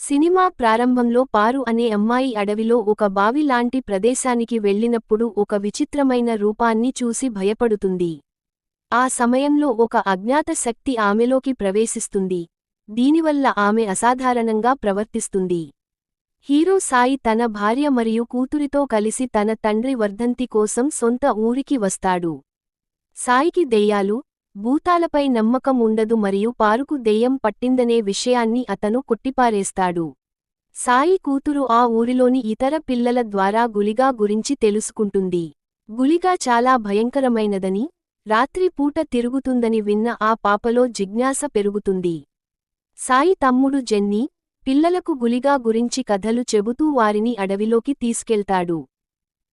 Cinema ప్రారంభంలో పారు అనే అమ్మాయి అడవిలో ఒక బావి లాంటి ప్రదేశానికి వెళ్ళినప్పుడు ఒక విచిత్రమైన రూపాన్ని చూసి భయపడుతుంది. ఆ సమయంలో ఒక అజ్ఞాత శక్తి ఆమెలోకి ప్రవేశిస్తుంది. దీనివల్ల ఆమె అసాధారణంగా ప్రవర్తిస్తుంది. హీరో సాయి తన భార్య మరియు కూతురితో కలిసి తన తండ్రి వర్ధంతి కోసం సొంత ఊరికి వస్తాడు. సాయికి దెయ్యాలు, భూతాలపై నమ్మకం ఉండదు మరియు పారుకు దెయ్యం పట్టిందనే విషయాన్ని అతను కొట్టిపారేస్తాడు. సాయి కూతురు ఆ ఊరిలోని ఇతర పిల్లల ద్వారా గుళిగా గురించి తెలుసుకుంటుంది. గుళిగా చాలా భయంకరమైనదని, రాత్రి పూట తిరుగుతుందని విన్న ఆ పాపలో జిజ్ఞాస పెరుగుతుంది. సాయి తమ్ముడు జెన్నీ, పిల్లలకు గుళిగా గురించి కథలు చెబుతూ వారిని అడవిలోకి తీసుకెళ్తాడు.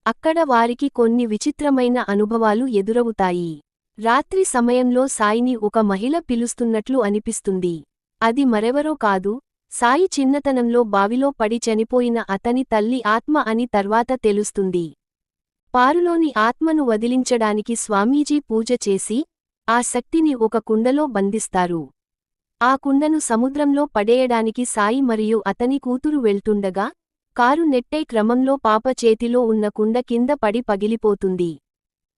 అక్కడ వారికి కొన్ని విచిత్రమైన అనుభవాలు ఎదురవుతాయి. రాత్రి సమయంలో సాయిని ఒక మహిళ పిలుస్తున్నట్లు అనిపిస్తుంది. అది మరెవరో కాదు, సాయి చిన్నతనంలో బావిలో పడి చనిపోయిన అతని తల్లి ఆత్మ అని తర్వాత తెలుస్తుంది. పారులోని ఆత్మను వదిలించడానికి స్వామీజీ పూజ చేసి, ఆ శక్తిని ఒక కుండలో బంధిస్తారు. ఆ కుండను సముద్రంలో పడేయడానికి సాయి మరియు అతని కూతురు వెళ్తుండగా, కారు నెట్టే క్రమంలో పాప చేతిలో ఉన్న కుండ కింద పడి పగిలిపోతుంది.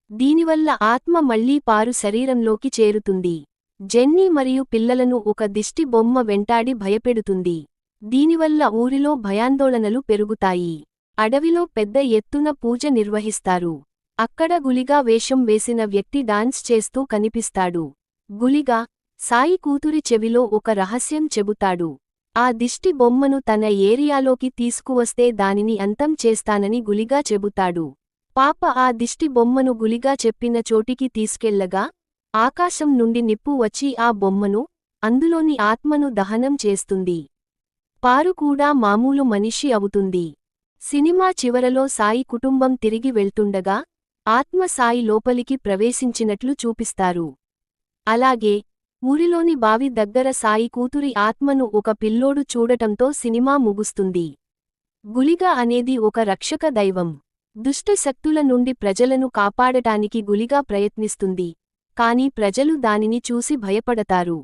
దీనివల్ల ఆత్మ మళ్లీ పారు శరీరంలోకి చేరుతుంది. జెన్నీ మరియు పిల్లలను ఒక దిష్టి బొమ్మ వెంటాడి భయపెడుతుంది. దీనివల్ల ఊరిలో భయాందోళనలు పెరుగుతాయి. అడవిలో పెద్ద ఎత్తున పూజ నిర్వహిస్తారు. అక్కడ గుళిగా వేషం వేసిన వ్యక్తి డాన్స్ చేస్తూ కనిపిస్తాడు. గుళిగా, సాయి కూతురి చెవిలో ఒక రహస్యం చెబుతాడు. ఆ దిష్టి బొమ్మను తన ఏరియాలోకి తీసుకువస్తే దానిని అంతం చేస్తానని గుళిగా చెబుతాడు. పాప ఆ దిష్టి బొమ్మను గుళిగా చెప్పిన చోటికి తీసుకెళ్లగా, ఆకాశం నుండి నిప్పు వచ్చి ఆ బొమ్మను, అందులోని ఆత్మను దహనం చేస్తుంది. పారు కూడా మామూలు మనిషి అవుతుంది. సినిమా చివరలో సాయి కుటుంబం తిరిగి వెళ్తుండగా, ఆత్మ సాయి లోపలికి ప్రవేశించినట్లు చూపిస్తారు. అలాగే, ఊరిలోని బావి దగ్గర సాయి కూతురి ఆత్మను ఒక పిల్లోడు చూడటంతో సినిమా ముగుస్తుంది. గుళిగా అనేది ఒక రక్షక దైవం. దుష్ట శక్తుల నుండి ప్రజలను కాపాడటానికి గుళిగా ప్రయత్నిస్తుంది. కానీ ప్రజలు దానిని చూసి భయపడతారు.